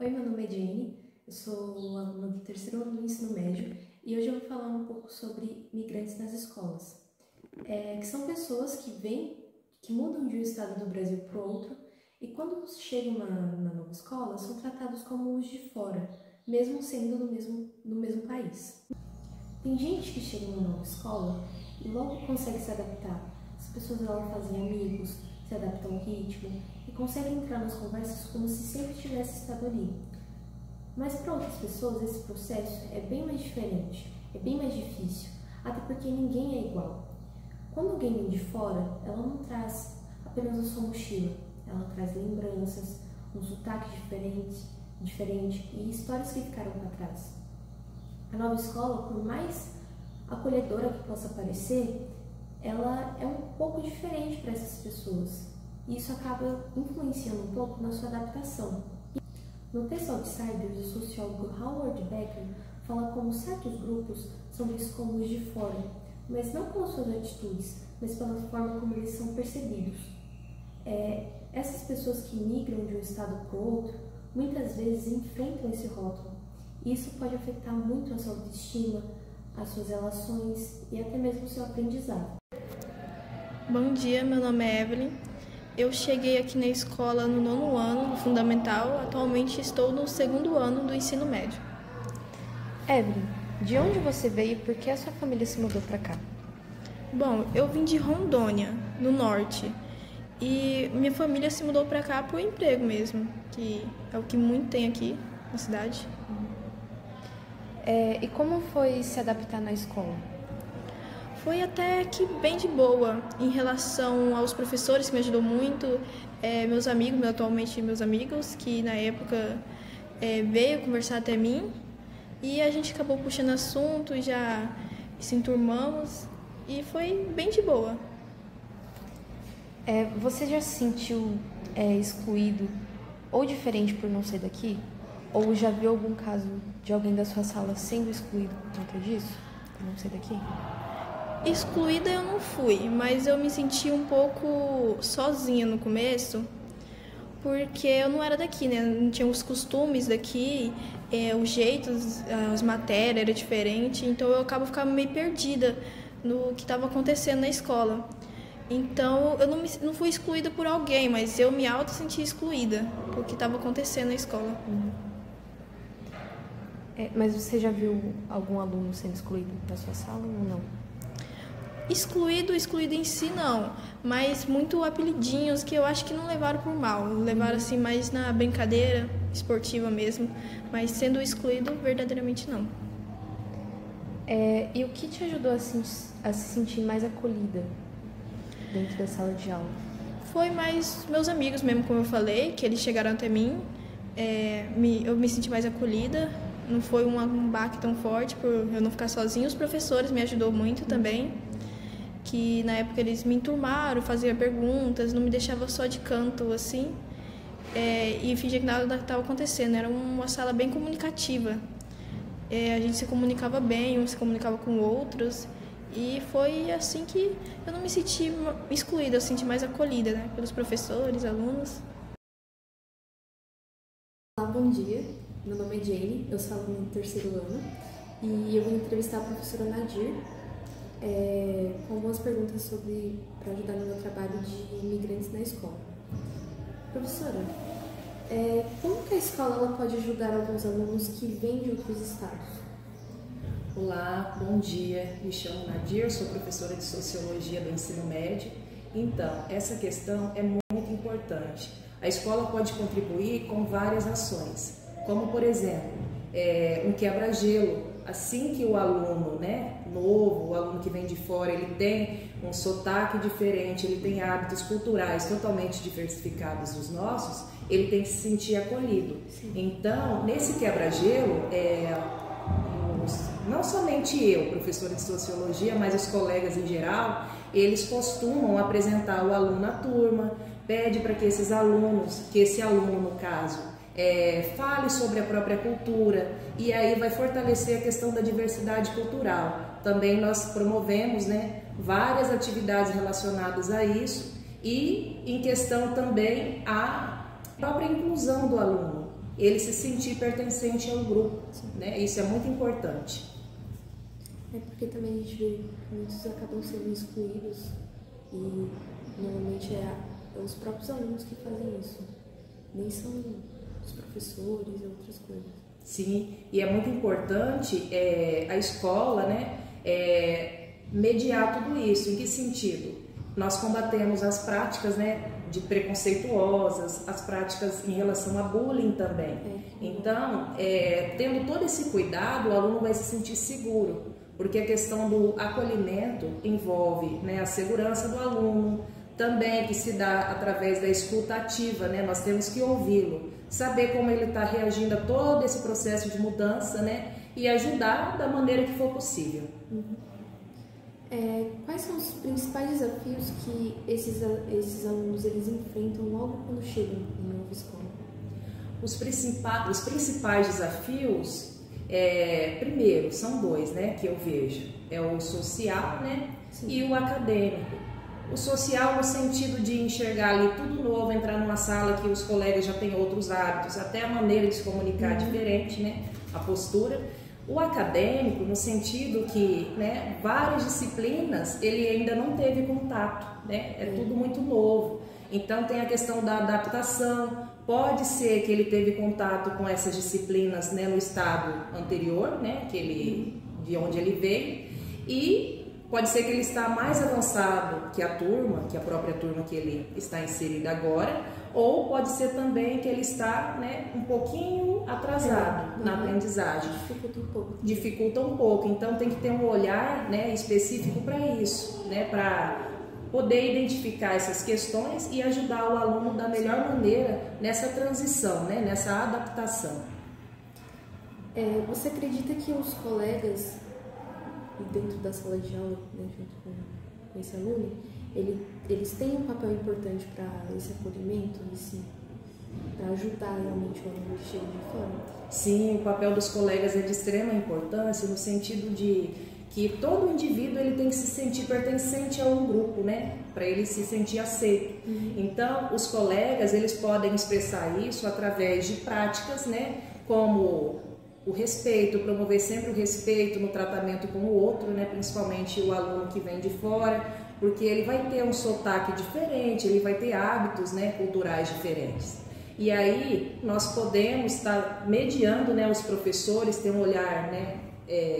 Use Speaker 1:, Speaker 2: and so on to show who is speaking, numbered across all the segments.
Speaker 1: Oi, meu nome é Jane, eu sou aluna do terceiro ano do ensino médio e hoje eu vou falar um pouco sobre migrantes nas escolas, que são pessoas que mudam de um estado do Brasil para o outro e quando chegam na nova escola são tratados como os de fora, mesmo sendo do mesmo país. Tem gente que chega numa nova escola e logo consegue se adaptar. As pessoas lá fazem amigos, se adaptam ao ritmo e conseguem entrar nas conversas como se sempre tivesse estado ali. Mas para outras pessoas esse processo é bem mais diferente, é bem mais difícil, até porque ninguém é igual. Quando alguém vem de fora, ela não traz apenas a sua mochila, ela traz lembranças, um sotaque diferente e histórias que ficaram para trás. A nova escola, por mais acolhedora que possa parecer, ela é um pouco diferente para essas pessoas e isso acaba influenciando um pouco na sua adaptação. No texto Outsiders, o sociólogo Howard Becker fala como certos grupos são vistos como os de fora, mas não pelas suas atitudes, mas pela forma como eles são percebidos. Essas pessoas que migram de um estado para o outro, muitas vezes enfrentam esse rótulo. E isso pode afetar muito a sua autoestima, as suas relações e até mesmo o seu aprendizado.
Speaker 2: Bom dia, meu nome é Evelyn. Eu cheguei aqui na escola no 9º ano do Fundamental, atualmente estou no 2º ano do ensino médio.
Speaker 3: Evelyn, de onde você veio e por que a sua família se mudou para cá?
Speaker 2: Bom, eu vim de Rondônia, no norte, e minha família se mudou para cá por emprego mesmo, que é o que muito tem aqui na cidade.
Speaker 3: E como foi se adaptar na escola?
Speaker 2: Foi até que bem de boa em relação aos professores, que me ajudou muito, meus amigos, atualmente meus amigos, que na época veio conversar até mim e a gente acabou puxando assunto, já se enturmamos e foi bem de boa.
Speaker 3: Você já se sentiu excluído ou diferente por não ser daqui? Ou já viu algum caso de alguém da sua sala sendo excluído por conta disso, por não ser daqui?
Speaker 2: Excluída eu não fui, mas eu me senti um pouco sozinha no começo, porque eu não era daqui, né? Não tinha os costumes daqui, os jeitos, as matérias eram diferentes, então eu acabo ficando meio perdida no que estava acontecendo na escola. Então eu não fui excluída por alguém, mas eu me auto-senti excluída por que estava acontecendo na escola.
Speaker 3: Mas você já viu algum aluno sendo excluído da sua sala ou não?
Speaker 2: Excluído em si não, mas muito apelidinhos que eu acho que não levaram por mal, levaram assim mais na brincadeira esportiva mesmo, mas sendo excluído verdadeiramente não.
Speaker 3: E o que te ajudou a se sentir mais acolhida dentro da sala de aula?
Speaker 2: Foi mais meus amigos mesmo, como eu falei, que eles chegaram até mim, eu me senti mais acolhida, não foi um baque tão forte por eu não ficar sozinha. Os professores me ajudou muito também, que na época eles me enturmaram, faziam perguntas, não me deixavam só de canto assim, e fingia que nada estava acontecendo. Era uma sala bem comunicativa, a gente se comunicava bem, uns se comunicava com outros, e foi assim que eu não me senti excluída, eu me senti mais acolhida, né, pelos professores, alunos.
Speaker 1: Olá, bom dia, meu nome é Jane, eu sou aluna do terceiro ano e eu vim entrevistar a professora Nadir com algumas perguntas para ajudar no meu trabalho de imigrantes na escola. Professora, como que a escola ela pode ajudar alguns alunos que vêm de outros estados?
Speaker 4: Olá, bom dia, me chamo Nadir, sou professora de Sociologia do ensino médio. Então, essa questão é muito importante. A escola pode contribuir com várias ações, como por exemplo, um quebra-gelo. Assim que o aluno novo, o aluno que vem de fora, ele tem um sotaque diferente, ele tem hábitos culturais totalmente diversificados dos nossos, ele tem que se sentir acolhido. Sim. Então, nesse quebra-gelo, não somente eu, professora de Sociologia, mas os colegas em geral, eles costumam apresentar o aluno à turma, pede para que esse aluno, no caso, fale sobre a própria cultura, e aí vai fortalecer a questão da diversidade cultural. Também nós promovemos várias atividades relacionadas a isso, e em questão também a própria inclusão do aluno. ele se sentir pertencente ao grupo, né? Isso é muito importante.
Speaker 1: É porque também a gente vê que muitos acabam sendo excluídos e normalmente é os próprios alunos que fazem isso, nem são os professores e outras coisas.
Speaker 4: Sim, e é muito importante a escola, né, mediar tudo isso. Em que sentido? Nós combatemos as práticas, né, de preconceituosas, as práticas em relação a bullying também. Então, tendo todo esse cuidado, o aluno vai se sentir seguro, porque a questão do acolhimento envolve, né, a segurança do aluno, também que se dá através da escuta ativa, né? Nós temos que ouvi-lo, saber como ele está reagindo a todo esse processo de mudança, né? E ajudar da maneira que for possível.
Speaker 1: Quais são os principais desafios que esses alunos eles enfrentam logo quando chegam em uma nova escola?
Speaker 4: Os principais desafios, primeiro, são dois, né, que eu vejo. É o social, né? Sim. E o acadêmico. O social no sentido de enxergar ali tudo novo, entrar numa sala que os colegas já têm outros hábitos, até a maneira de se comunicar diferente, né? A postura. O acadêmico no sentido que, né, várias disciplinas ele ainda não teve contato, né? É tudo muito novo. Então tem a questão da adaptação. Pode ser que ele teve contato com essas disciplinas, né, no estado anterior, né, de onde ele veio, e pode ser que ele está mais avançado que a própria turma que ele está inserido agora, ou pode ser também que ele está, né, um pouquinho atrasado na aprendizagem. Dificulta um pouco. Então tem que ter um olhar, né, específico para isso, né, para poder identificar essas questões e ajudar o aluno da melhor maneira nessa transição, né, nessa adaptação.
Speaker 1: Você acredita que os colegas dentro da sala de aula, né, junto com esse aluno, eles têm um papel importante para esse acolhimento, para ajudar realmente o aluno que chega de fora?
Speaker 4: Sim, o papel dos colegas é de extrema importância no sentido de que todo indivíduo ele tem que se sentir pertencente a um grupo, né, para ele se sentir aceito. Então, os colegas eles podem expressar isso através de práticas, né, como o respeito, promover sempre o respeito no tratamento com o outro, né? Principalmente o aluno que vem de fora, porque ele vai ter um sotaque diferente, ele vai ter hábitos, né, culturais diferentes. E aí nós podemos estar mediando, né, os professores têm um olhar, né,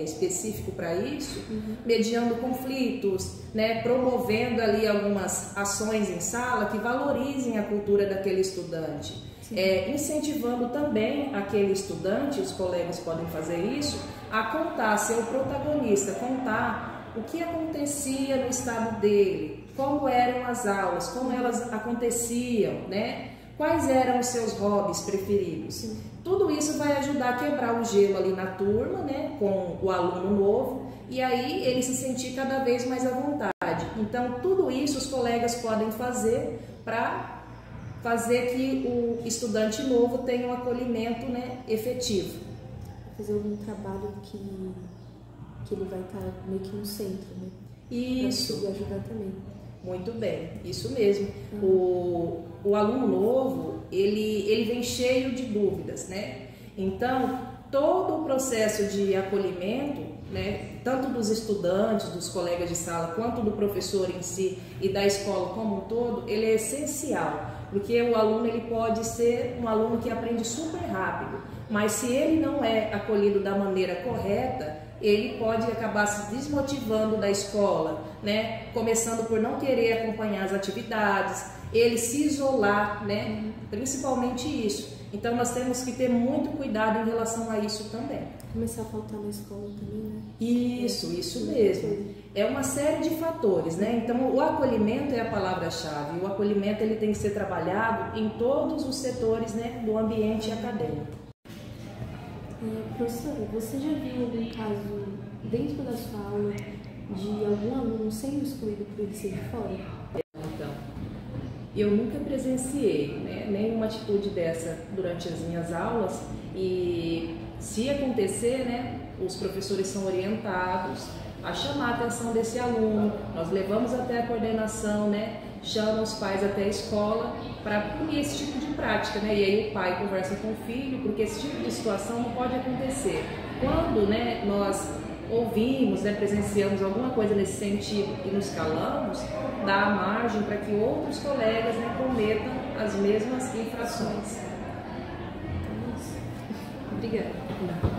Speaker 4: específico para isso, mediando conflitos, né, promovendo ali algumas ações em sala que valorizem a cultura daquele estudante. Incentivando também aquele estudante, os colegas podem fazer isso, a contar, ser o protagonista, contar o que acontecia no estado dele, como eram as aulas, como elas aconteciam, né? Quais eram os seus hobbies preferidos. Tudo isso vai ajudar a quebrar o gelo ali na turma, né, com o aluno novo, e aí ele se sentir cada vez mais à vontade. Então, tudo isso os colegas podem fazer para fazer que o estudante novo tenha um acolhimento, né, efetivo.
Speaker 1: Fazer algum trabalho que ele vai estar meio que no centro, né?
Speaker 4: Isso.
Speaker 1: Para ajudar também.
Speaker 4: Muito bem, isso mesmo. O aluno novo, ele vem cheio de dúvidas, né? Então, todo o processo de acolhimento, né, tanto dos estudantes, dos colegas de sala, quanto do professor em si e da escola como um todo, ele é essencial. Porque o aluno ele pode ser um aluno que aprende super rápido, mas se ele não é acolhido da maneira correta, ele pode acabar se desmotivando da escola, né? Começando por não querer acompanhar as atividades, ele se isolar, né? Principalmente isso. Então nós temos que ter muito cuidado em relação a isso também.
Speaker 1: Começar a faltar na escola também, né?
Speaker 4: Isso mesmo. É uma série de fatores, né? Então o acolhimento é a palavra-chave. O acolhimento ele tem que ser trabalhado em todos os setores, né, do ambiente acadêmico.
Speaker 1: Professora, você já viu algum caso dentro da sua aula de algum aluno sendo excluído por ele ser de fora?
Speaker 4: Então, eu nunca presenciei, né, nenhuma atitude dessa durante as minhas aulas, e se acontecer, né, os professores são orientados a chamar a atenção desse aluno, nós levamos até a coordenação, né, chama os pais até a escola para punir esse tipo de prática, né? E aí o pai conversa com o filho, porque esse tipo de situação não pode acontecer. Quando, né, nós ouvimos, né, presenciamos alguma coisa nesse sentido e nos calamos, dá margem para que outros colegas, né, cometam as mesmas infrações.
Speaker 1: Obrigada.